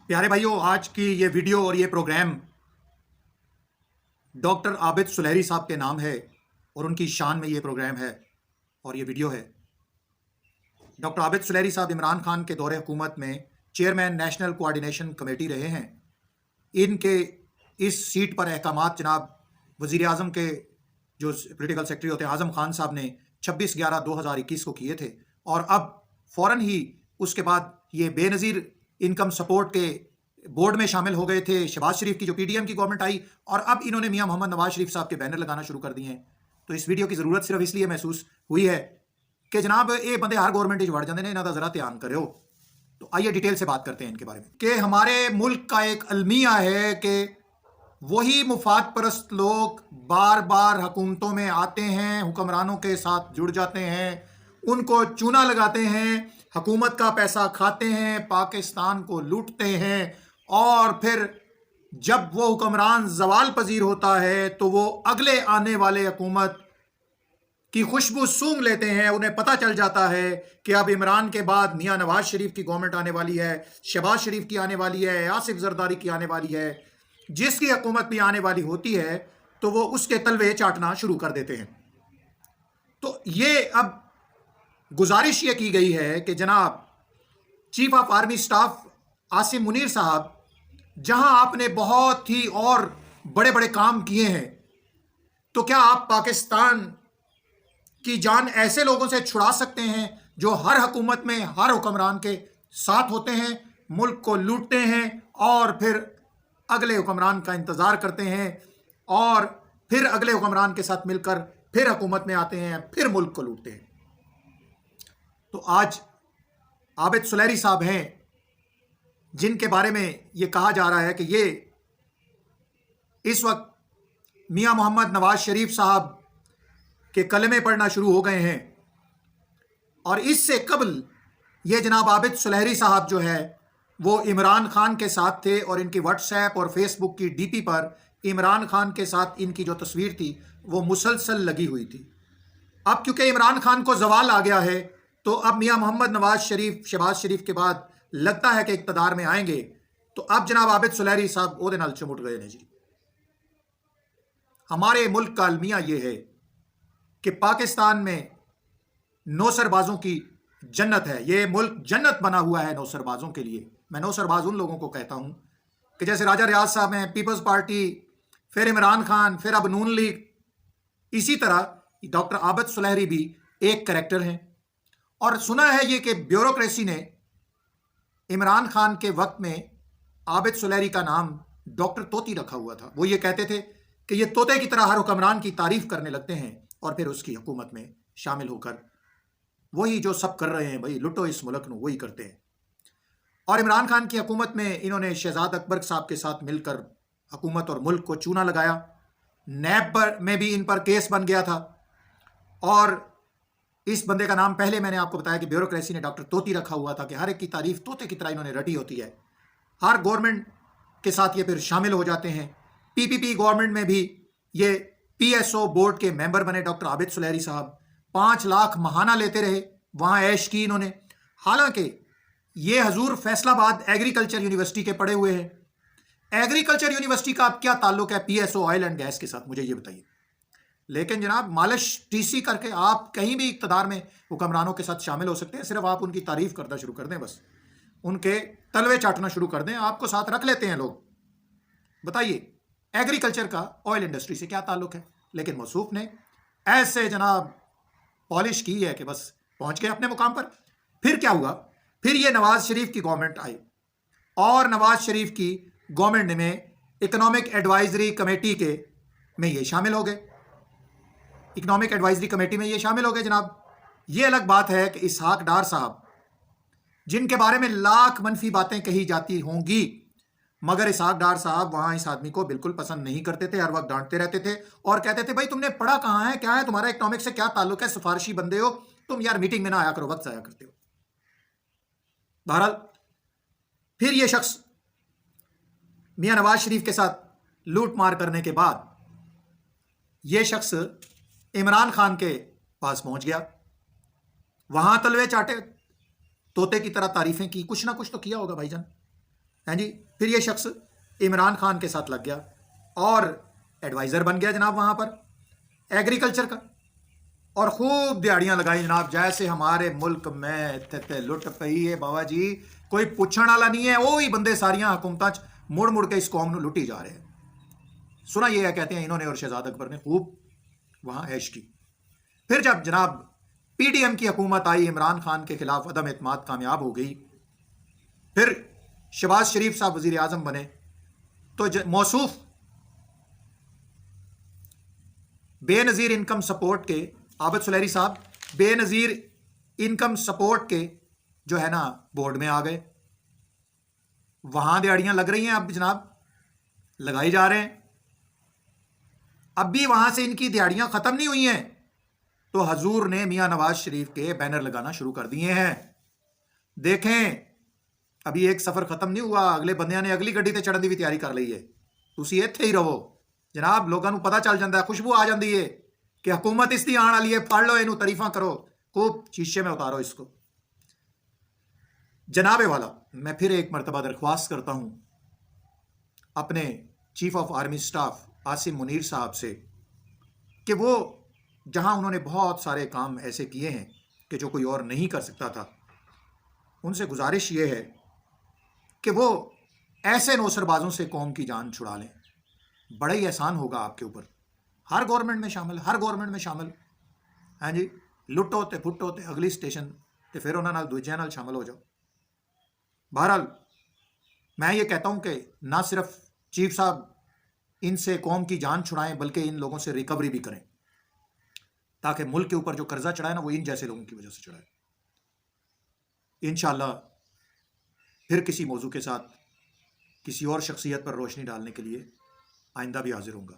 प्यारे भाइयों, आज की ये वीडियो और ये प्रोग्राम डॉक्टर आबिद सुलहरी साहब के नाम है और उनकी शान में ये प्रोग्राम है और ये वीडियो है। डॉक्टर आबिद सुलहरी साहब इमरान खान के दौरे हुकूमत में चेयरमैन नेशनल कोऑर्डिनेशन कमेटी रहे हैं। इनके इस सीट पर अहकामात जनाब वज़ीर आज़म के जो पॉलिटिकल सेक्रेटरी होते हैं आज़म खान साहब ने 26/11/2021 को किए थे और अब फ़ौरन ही उसके बाद ये बेनज़ीर इनकम सपोर्ट के बोर्ड में शामिल हो गए थे। शहबाज शरीफ की जो पीडीएम की गवर्नमेंट आई और अब इन्होंने मियां मोहम्मद नवाज शरीफ साहब के बैनर लगाना शुरू कर दिए हैं। तो इस वीडियो की ज़रूरत सिर्फ इसलिए महसूस हुई है कि जनाब ये बंदे हर गवर्नमेंट वड़ जाते हैं, इन्हों का ज़रा ध्यान करो। तो आइए डिटेल से बात करते हैं इनके बारे में कि हमारे मुल्क का एक अलमिया है कि वही मुफाद परस्त लोग बार बार हुकूमतों में आते हैं, हुक्मरानों के साथ जुड़ जाते हैं, उनको चूना लगाते हैं, हुकूमत का पैसा खाते हैं, पाकिस्तान को लूटते हैं और फिर जब वो हुक्मरान जवाल पजीर होता है तो वो अगले आने वाले हुकूमत की खुशबू सूंघ लेते हैं। उन्हें पता चल जाता है कि अब इमरान के बाद मियां नवाज शरीफ की गवर्नमेंट आने वाली है, शहबाज शरीफ की आने वाली है, आसिफ जरदारी की आने वाली है। जिसकी हुकूमत भी आने वाली होती है तो वो उसके तलवे चाटना शुरू कर देते हैं। तो ये अब गुजारिश ये की गई है कि जनाब chief of army staff Asim Munir साहब, जहां आपने बहुत ही और बड़े बड़े काम किए हैं, तो क्या आप पाकिस्तान की जान ऐसे लोगों से छुड़ा सकते हैं जो हर हुकूमत में हर हुक्मरान के साथ होते हैं, मुल्क को लूटते हैं और फिर अगले हुक्मरान का इंतज़ार करते हैं और फिर अगले हुक्मरान के साथ मिलकर फिर हुकूमत में आते हैं, फिर मुल्क को लूटते हैं। तो आज आबिद सुलहरी साहब हैं जिनके बारे में ये कहा जा रहा है कि ये इस वक्त मियां मोहम्मद नवाज शरीफ साहब के कलमे पढ़ना शुरू हो गए हैं और इससे कबल ये जनाब आबिद सुलहरी साहब जो है वो इमरान खान के साथ थे और इनकी व्हाट्सएप और फेसबुक की डीपी पर इमरान खान के साथ इनकी जो तस्वीर थी वो मुसलसल लगी हुई थी। अब क्योंकि इमरान खान को जवाल आ गया है तो अब मियां मोहम्मद नवाज शरीफ शहबाज शरीफ के बाद लगता है कि इक़्तिदार में आएंगे। तो अब जनाब आबिद सुलहरी साहब ओहदे नाल चुमुट गए ने जी। हमारे मुल्क का अलमिया ये है कि पाकिस्तान में नौसरबाजों की जन्नत है। ये मुल्क जन्नत बना हुआ है नौसरबाजों के लिए। मैं नौसरबाज उन लोगों को कहता हूं कि जैसे राजा रियाज साहब हैं, पीपल्स पार्टी, फिर इमरान खान, फिर अब नून लीग, इसी तरह डॉक्टर आबिद सुलहरी भी एक कैरेक्टर हैं। और सुना है ये कि ब्यूरोक्रेसी ने इमरान खान के वक्त में आबिद सुलहरी का नाम डॉक्टर तोती रखा हुआ था। वो ये कहते थे कि ये तोते की तरह हर हुक्मरान की तारीफ करने लगते हैं और फिर उसकी हुकूमत में शामिल होकर वही जो सब कर रहे हैं, भाई लुटो इस मुल्क को, वही करते हैं। और इमरान खान की हुकूमत में इन्होंने शहजाद अकबर साहब के साथ मिलकर हुकूमत और मुल्क को चूना लगाया। नैब पर में भी इन पर केस बन गया था और इस बंदे का नाम पहले मैंने आपको बताया कि ब्यूरोक्रेसी ने डॉक्टर तोती रखा हुआ था कि हर एक की तारीफ तोते की तरह इन्होंने रटी होती है। हर गवर्नमेंट के साथ ये फिर शामिल हो जाते हैं। पीपीपी गवर्नमेंट में भी ये पीएसओ बोर्ड के मेंबर बने डॉक्टर आबिद सुलहरी साहब। 5 लाख महाना लेते रहे, वहाँ ऐश की इन्होंने। हालांकि ये हजूर फैसलाबाद एग्रीकल्चर यूनिवर्सिटी के पढ़े हुए हैं। एग्रीकल्चर यूनिवर्सिटी का अब क्या ताल्लुक है पीएसओ ऑयल एंड गैस के साथ, मुझे ये बताइए। लेकिन जनाब मालिश टीसी करके आप कहीं भी इक़्तिदार में हुक्मरानों के साथ शामिल हो सकते हैं। सिर्फ आप उनकी तारीफ करना शुरू कर दें, बस उनके तलवे चाटना शुरू कर दें, आपको साथ रख लेते हैं लोग। बताइए एग्रीकल्चर का ऑयल इंडस्ट्री से क्या ताल्लुक है। लेकिन मौसूफ ने ऐसे जनाब पॉलिश की है कि बस पहुंच गए अपने मुकाम पर। फिर क्या हुआ, फिर ये नवाज शरीफ की गवर्नमेंट आई और नवाज शरीफ की गवर्नमेंट में इकोनॉमिक एडवाइजरी कमेटी के में ये शामिल हो गए। इकोनॉमिक एडवाइजरी कमेटी में ये शामिल हो गए जनाब। ये अलग बात है कि इसहाक डार साहब, जिनके बारे में लाख मनफी बातें कही जाती होंगी, मगर इसहाक डार साहब वहाँ इस आदमी को बिल्कुल पसंद नहीं करते थे। हर वक्त डांटते रहते थे और कहते थे भाई तुमने पढ़ा कहाँ है, क्या है तुम्हारा, इकोनॉमिक से क्या ताल्लुक है, सिफारशी बंदे हो तुम, यार मीटिंग में ना आया करो, वक्त जाया करते हो। बहरहाल फिर ये शख्स मियां नवाज शरीफ के साथ लूट मार करने के बाद ये शख्स इमरान खान के पास पहुंच गया। वहां तलवे चाटे, तोते की तरह तारीफें की, कुछ ना कुछ तो किया होगा भाईजान। ہیں جی. پھر یہ شخص عمران خان کے ساتھ لگ گیا اور ایڈوائزر بن گیا جناب وہاں پر ایگریکلچر کا, اور خوب دیہڑیاں لگائی جناب, جیسے ہمارے ملک میں لٹ پئی ہے بابا جی, کوئی پوچھنے والا نہیں ہے, وہی بندے ساریاں حکومتیں مڑ مڑ کے اس قوم نو لٹی جا رہے ہیں. سنا یہ ہے, کہتے ہیں انہوں نے اور شہزاد اکبر نے خوب وہاں عیش کی. پھر جب جناب پی ڈی ایم کی حکومت آئی, عمران خان کے خلاف عدم اعتماد کامیاب ہو گئی, پھر شہباز شریف صاحب وزیر اعظم بنے, تو موصوف بے نظیر انکم سپورٹ کے عابد سلیری صاحب بے نظیر انکم سپورٹ کے جو ہے نا بورڈ میں آ گئے. وہاں دیہڑیاں لگ رہی ہیں اب جناب, لگائی جا رہے ہیں. اب بھی وہاں سے ان کی دیہڑیاں ختم نہیں ہوئی ہیں, تو حضور نے میاں نواز شریف کے بینر لگانا شروع کر دیے ہیں. دیکھیں ابھی ایک سفر ختم نہیں ہوا, اگلے بندیاں نے اگلی گڈی تے چڑھن دی بھی تیاری کر لی ہے. تسی ایتھے ہی رہو جناب, لوگوں کو پتہ چل جاتا ہے, خوشبو آ جاتی ہے کہ حکومت اس دی آن والی ہے, پڑھ لو اینو, تعریفاں کرو, خوب شیشے میں اتارو اس کو. جناب والا, میں پھر ایک مرتبہ درخواست کرتا ہوں اپنے chief of army staff Asim Munir صاحب سے کہ وہ جہاں انہوں نے بہت سارے کام ایسے کیے ہیں کہ جو کوئی اور نہیں کر سکتا تھا, ان سے گزارش یہ ہے کہ وہ ایسے نوسر بازوں سے قوم کی جان چھڑا لیں. بڑا ہی احسان ہوگا آپ کے اوپر. ہر گورنمنٹ میں شامل, ہر گورنمنٹ میں شامل, ہاں جی, لٹو تے پھٹو تے اگلی سٹیشن تے پھر انہوں نے دوجیاں نال شامل ہو جاؤ. بہرحال میں یہ کہتا ہوں کہ نہ صرف چیف صاحب ان سے قوم کی جان چھڑائیں, بلکہ ان لوگوں سے ریکوری بھی کریں, تاکہ ملک کے اوپر جو قرضہ چڑھا ہے نا وہ ان جیسے لوگوں کی وجہ سے چڑھا ہے. انشاءاللہ پھر کسی موضوع کے ساتھ کسی اور شخصیت پر روشنی ڈالنے کے لیے آئندہ بھی حاضر ہوں گا.